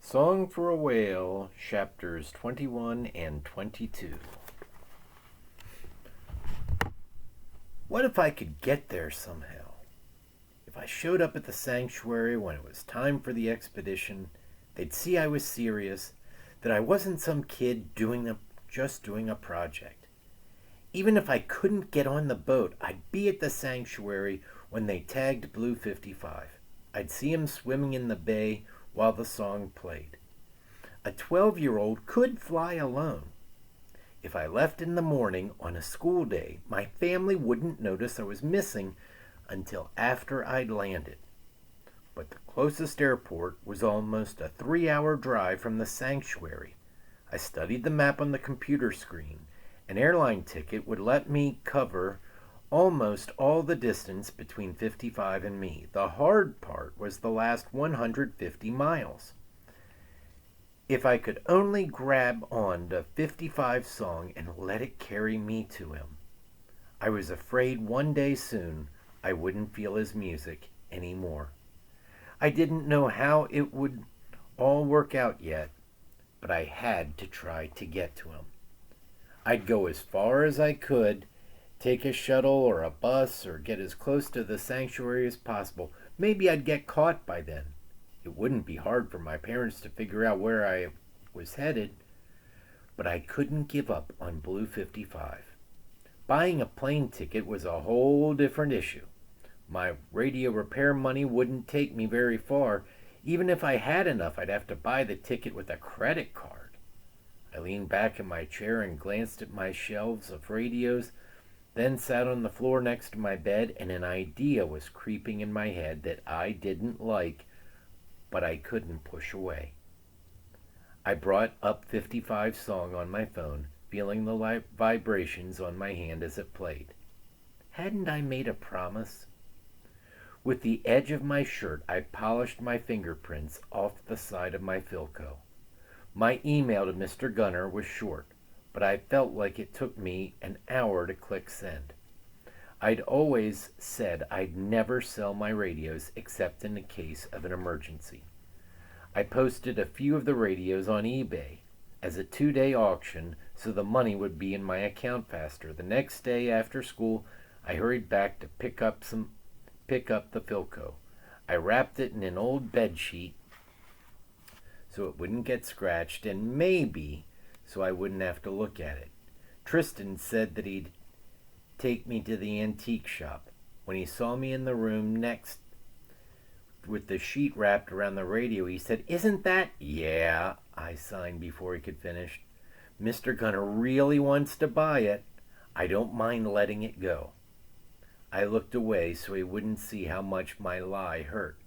Song for a Whale, chapters 21 and 22. What if I could get there somehow? If I showed up at the sanctuary when it was time for the expedition, they'd see I was serious, that I wasn't some kid just doing a project. Even if I couldn't get on the boat, I'd be at the sanctuary when they tagged Blue 55. I'd see him swimming in the bay while the song played. A 12-year-old could fly alone. If I left in the morning on a school day, my family wouldn't notice I was missing until after I'd landed. But the closest airport was almost a 3-hour drive from the sanctuary. I studied the map on the computer screen. An airline ticket would let me cover almost all the distance between 55 and me. The hard part was the last 150 miles. If I could only grab on to 55's song and let it carry me to him. I was afraid one day soon I wouldn't feel his music anymore. I didn't know how it would all work out yet, but I had to try to get to him. I'd go as far as I could, take a shuttle or a bus, or get as close to the sanctuary as possible. Maybe I'd get caught by then. It wouldn't be hard for my parents to figure out where I was headed, but I couldn't give up on Blue 55. Buying a plane ticket was a whole different issue. My radio repair money wouldn't take me very far. Even if I had enough, I'd have to buy the ticket with a credit card. I leaned back in my chair and glanced at my shelves of radios, then sat on the floor next to my bed, and an idea was creeping in my head that I didn't like, but I couldn't push away. I brought up 55's song on my phone, feeling the vibrations on my hand as it played. Hadn't I made a promise? With the edge of my shirt, I polished my fingerprints off the side of my Philco. My email to Mr. Gunner was short, but I felt like it took me an hour to click send. I'd always said I'd never sell my radios except in the case of an emergency. I posted a few of the radios on eBay as a 2-day auction so the money would be in my account faster. The next day after school, I hurried back to pick up the Philco. I wrapped it in an old bed sheet so it wouldn't get scratched, and maybe so I wouldn't have to look at it. Tristan said that he'd take me to the antique shop. When he saw me in the room next with the sheet wrapped around the radio, he said, "Isn't that—" "Yeah," I signed before he could finish. "Mr. Gunner really wants to buy it. I don't mind letting it go." I looked away so he wouldn't see how much my lie hurt,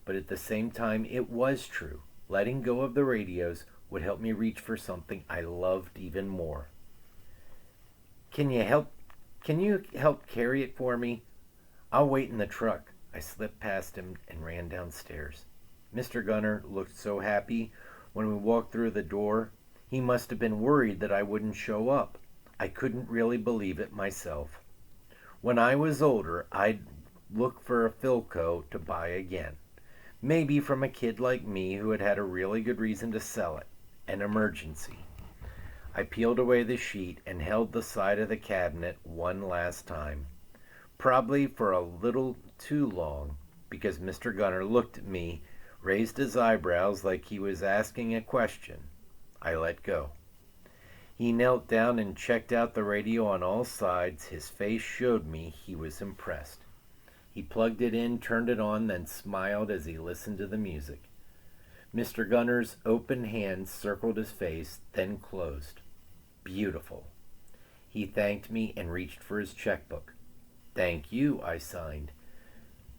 but at the same time it was true. Letting go of the radios would help me reach for something I loved even more. Can you help carry it for me? I'll wait in the truck." I slipped past him and ran downstairs. Mr. Gunner looked so happy when we walked through the door. He must have been worried that I wouldn't show up. I couldn't really believe it myself. When I was older, I'd look for a Philco to buy again. Maybe from a kid like me who had had a really good reason to sell it. An emergency. I peeled away the sheet and held the side of the cabinet one last time. Probably for a little too long, because Mr. Gunner looked at me, raised his eyebrows like he was asking a question. I let go. He knelt down and checked out the radio on all sides. His face showed me he was impressed. He plugged it in, turned it on, then smiled as he listened to the music. Mr. Gunner's open hand circled his face, then closed. Beautiful. He thanked me and reached for his checkbook. "Thank you," I signed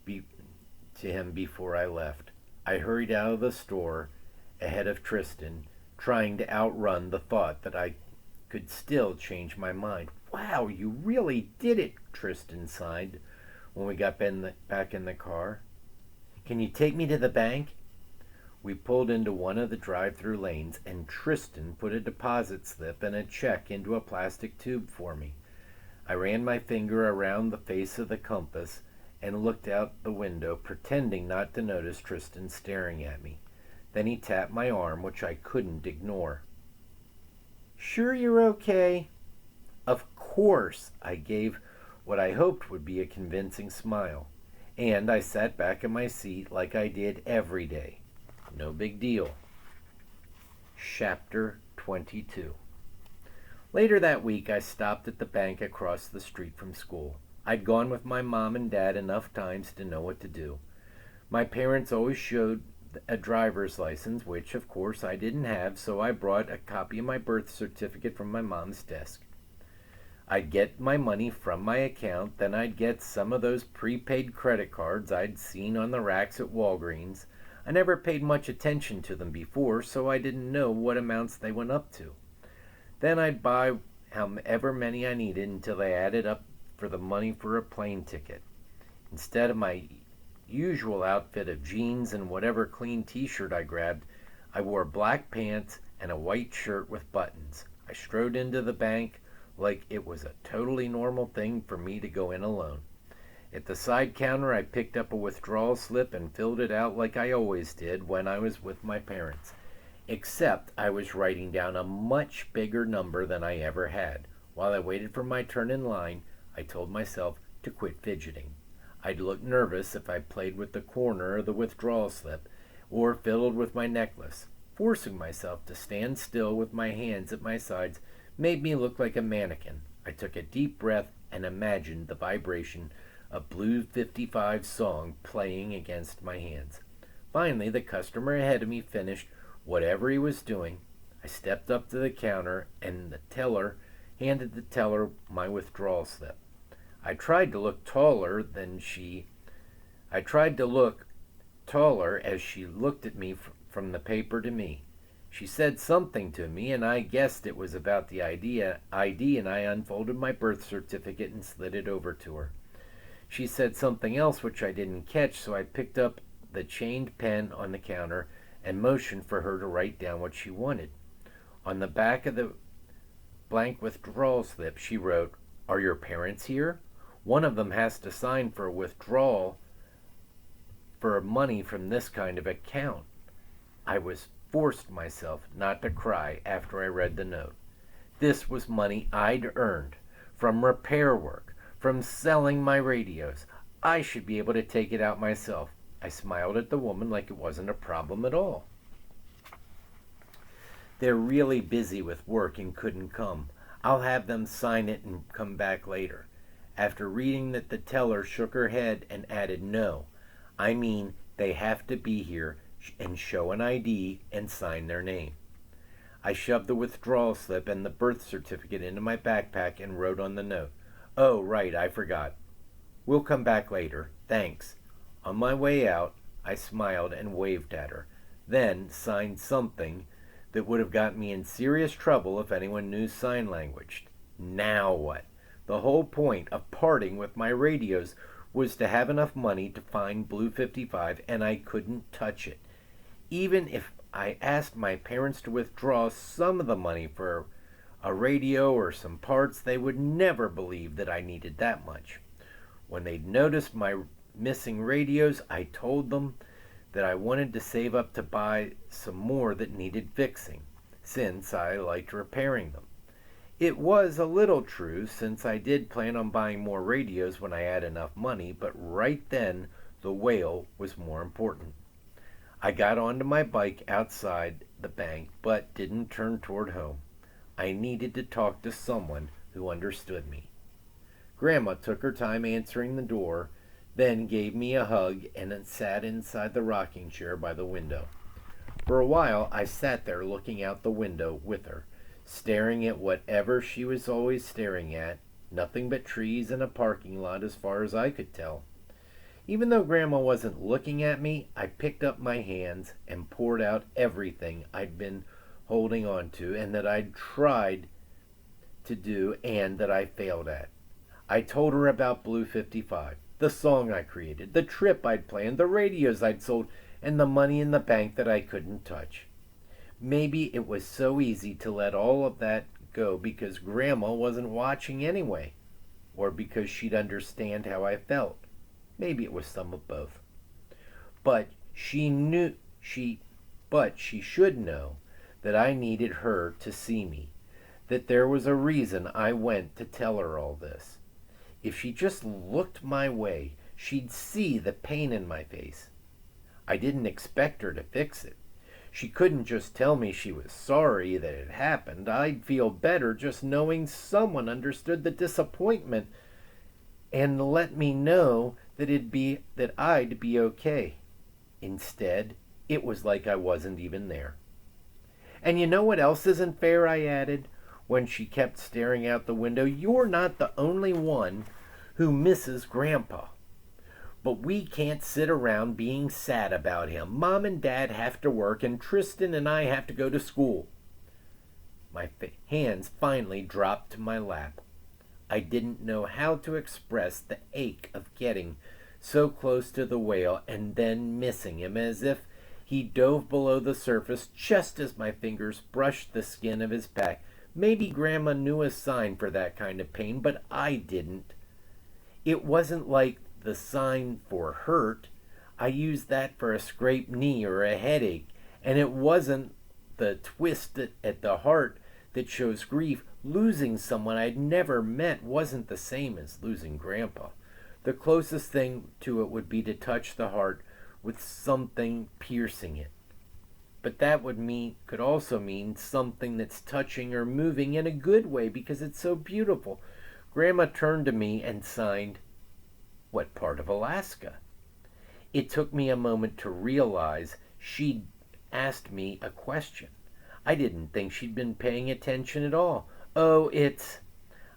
to him before I left. I hurried out of the store ahead of Tristan, trying to outrun the thought that I could still change my mind. "Wow, you really did it," Tristan sighed when we got back in the car. "Can you take me to the bank?" We pulled into one of the drive-through lanes, and Tristan put a deposit slip and a check into a plastic tube for me. I ran my finger around the face of the compass and looked out the window, pretending not to notice Tristan staring at me. Then he tapped my arm, which I couldn't ignore. "Sure you're okay?" "Of course," I gave what I hoped would be a convincing smile, and I sat back in my seat like I did every day. No big deal. Chapter 22. Later that week, I stopped at the bank across the street from school. I'd gone with my mom and dad enough times to know what to do. My parents always showed a driver's license, which, of course, I didn't have, so I brought a copy of my birth certificate from my mom's desk. I'd get my money from my account, then I'd get some of those prepaid credit cards I'd seen on the racks at Walgreens. I never paid much attention to them before, so I didn't know what amounts they went up to. Then I'd buy however many I needed until they added up for the money for a plane ticket. Instead of my usual outfit of jeans and whatever clean t-shirt I grabbed, I wore black pants and a white shirt with buttons. I strode into the bank like it was a totally normal thing for me to go in alone. At the side counter, I picked up a withdrawal slip and filled it out like I always did when I was with my parents. Except I was writing down a much bigger number than I ever had. While I waited for my turn in line, I told myself to quit fidgeting. I'd look nervous if I played with the corner of the withdrawal slip or fiddled with my necklace. Forcing myself to stand still with my hands at my sides made me look like a mannequin. I took a deep breath and imagined the vibration of Blue 55's song playing against my hands. Finally, the customer ahead of me finished whatever he was doing. I stepped up to the counter and handed the teller my withdrawal slip. I tried to look taller as she looked at me from the paper to me. She said something to me, and I guessed it was about the ID, and I unfolded my birth certificate and slid it over to her. She said something else which I didn't catch, so I picked up the chained pen on the counter and motioned for her to write down what she wanted. On the back of the blank withdrawal slip, she wrote, "Are your parents here? One of them has to sign for a withdrawal for money from this kind of account." I forced myself not to cry after I read the note. This was money I'd earned from repair work, from selling my radios. I should be able to take it out myself. I smiled at the woman like it wasn't a problem at all. "They're really busy with work and couldn't come. I'll have them sign it and come back later." After reading that, the teller shook her head and added, "No, I mean they have to be here and show an ID and sign their name." I shoved the withdrawal slip and the birth certificate into my backpack and wrote on the note, "Oh, right, I forgot. We'll come back later. Thanks." On my way out, I smiled and waved at her, then signed something that would have got me in serious trouble if anyone knew sign language. Now what? The whole point of parting with my radios was to have enough money to find Blue 55, and I couldn't touch it. Even if I asked my parents to withdraw some of the money for a radio or some parts, they would never believe that I needed that much. When they noticed my missing radios, I told them that I wanted to save up to buy some more that needed fixing, since I liked repairing them. It was a little true, since I did plan on buying more radios when I had enough money, but right then the whale was more important. I got onto my bike outside the bank, but didn't turn toward home. I needed to talk to someone who understood me. Grandma took her time answering the door, then gave me a hug and sat inside the rocking chair by the window. For a while I sat there looking out the window with her, staring at whatever she was always staring at, nothing but trees and a parking lot as far as I could tell. Even though Grandma wasn't looking at me, I picked up my hands and poured out everything I'd been holding on to and that I'd tried to do and that I failed at. I told her about Blue 55, the song I created, the trip I'd planned, the radios I'd sold, and the money in the bank that I couldn't touch. Maybe it was so easy to let all of that go because Grandma wasn't watching anyway, or because she'd understand how I felt. Maybe it was some of both. But but she should know that I needed her to see me, that there was a reason I went to tell her all this. If she just looked my way, she'd see the pain in my face. I didn't expect her to fix it. She couldn't just tell me she was sorry that it happened. I'd feel better just knowing someone understood the disappointment and let me know that I'd be okay. Instead, it was like I wasn't even there. And you know what else isn't fair, I added, when she kept staring out the window. You're not the only one who misses Grandpa. But we can't sit around being sad about him. Mom and Dad have to work, and Tristan and I have to go to school. My hands finally dropped to my lap. I didn't know how to express the ache of getting so close to the whale and then missing him, as if he dove below the surface just as my fingers brushed the skin of his back. Maybe Grandma knew a sign for that kind of pain, but I didn't. It wasn't like the sign for hurt. I used that for a scraped knee or a headache, and it wasn't the twist at the heart that shows grief. Losing someone I'd never met wasn't the same as losing Grandpa. The closest thing to it would be to touch the heart with something piercing it. But that could also mean something that's touching or moving in a good way because it's so beautiful. Grandma turned to me and signed, "What part of Alaska?" It took me a moment to realize she'd asked me a question. I didn't think she'd been paying attention at all. "Oh, it's..."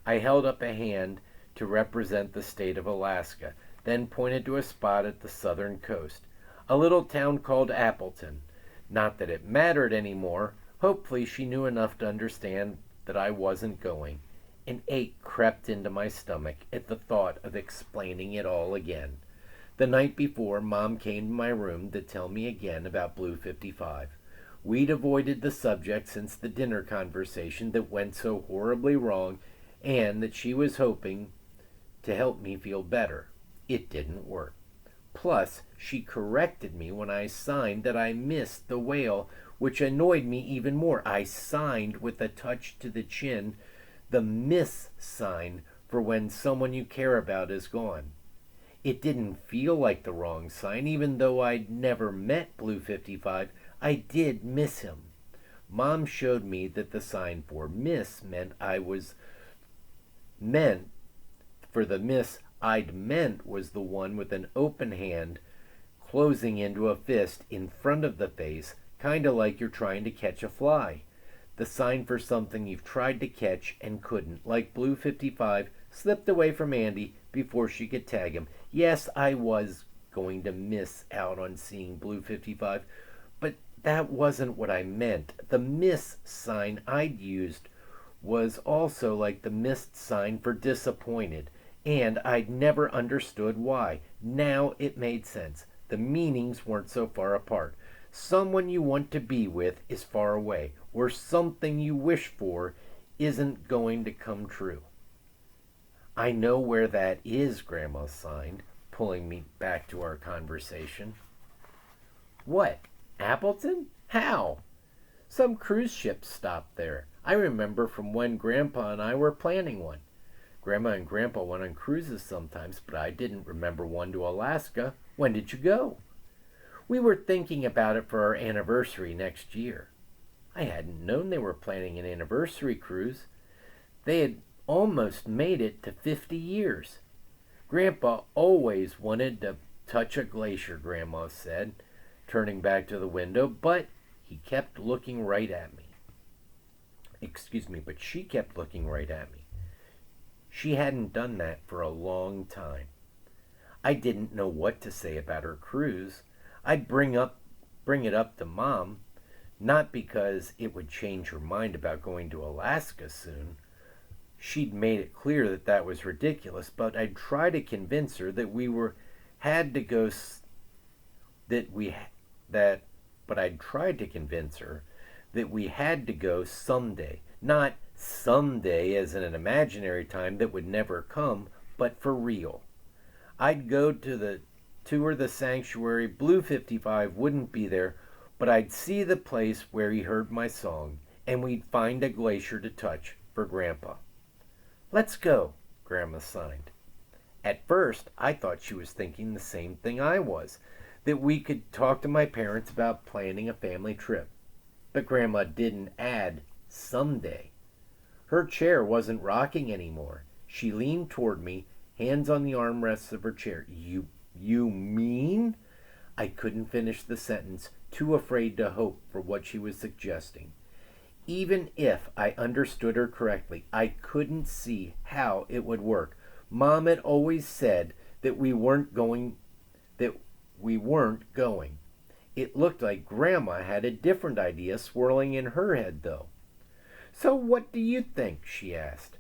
I held up a hand to represent the state of Alaska, then pointed to a spot at the southern coast, a little town called Appleton. Not that it mattered anymore. Hopefully she knew enough to understand that I wasn't going. An ache crept into my stomach at the thought of explaining it all again. The night before, Mom came to my room to tell me again about Blue 55. We'd avoided the subject since the dinner conversation that went so horribly wrong, and that she was hoping to help me feel better. It didn't work. Plus, she corrected me when I signed that I missed the whale, which annoyed me even more. I signed with a touch to the chin, the miss sign for when someone you care about is gone. It didn't feel like the wrong sign. Even though I'd never met Blue 55, I did miss him. Mom showed me that the sign for miss meant the miss I'd meant was the one with an open hand closing into a fist in front of the face, kind of like you're trying to catch a fly. The sign for something you've tried to catch and couldn't, like Blue 55 slipped away from Andy before she could tag him. Yes, I was going to miss out on seeing Blue 55, but that wasn't what I meant. The miss sign I'd used was also like the missed sign for disappointed, and I'd never understood why. Now it made sense. The meanings weren't so far apart. Someone you want to be with is far away, or something you wish for isn't going to come true. "I know where that is," Grandma signed, pulling me back to our conversation. "What? Appleton? How?" "Some cruise ships stopped there. I remember from when Grandpa and I were planning one. Grandma and Grandpa went on cruises sometimes, but I didn't remember one to Alaska. When did you go?" "We were thinking about it for our anniversary next year." I hadn't known they were planning an anniversary cruise. They had almost made it to 50 years. "Grandpa always wanted to touch a glacier," Grandma said, turning back to the window, but he kept looking right at me. But she kept looking right at me. She hadn't done that for a long time. I didn't know what to say about her cruise. I'd bring it up to Mom, not because it would change her mind about going to Alaska soon. She'd made it clear that that was ridiculous, but I'd try to convince her that I'd tried to convince her that we had to go someday. Not someday as in an imaginary time that would never come, but for real. I'd go to tour the sanctuary. Blue 55 wouldn't be there, But I'd see the place where he heard my song, and we'd find a glacier to touch for Grandpa. "Let's go," Grandma signed. At first, I thought she was thinking the same thing I was, that we could talk to my parents about planning a family trip. But Grandma didn't add someday. Her chair wasn't rocking anymore. She leaned toward me, hands on the armrests of her chair. You mean? I couldn't finish the sentence, too afraid to hope for what she was suggesting. Even if I understood her correctly, I couldn't see how it would work. Mom had always said that we weren't going. It looked like Grandma had a different idea swirling in her head, though. "So what do you think?" she asked.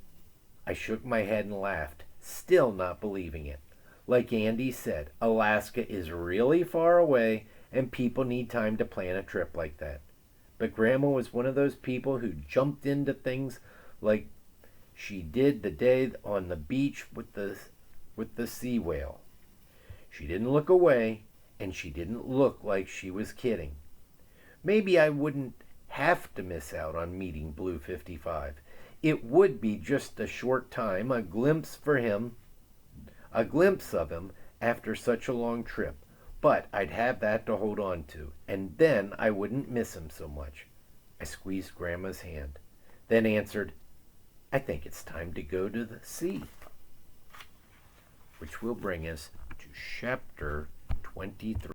I shook my head and laughed, still not believing it. Like Andy said, Alaska is really far away, and people need time to plan a trip like that. But Grandma was one of those people who jumped into things like she did the day on the beach with the sea whale. She didn't look away, and she didn't look like she was kidding. Maybe I wouldn't have to miss out on meeting Blue 55. It would be just a short time, a glimpse of him after such a long trip. But I'd have that to hold on to, and then I wouldn't miss him so much. I squeezed Grandma's hand, then answered, "I think it's time to go to the sea." Which will bring us to chapter 23.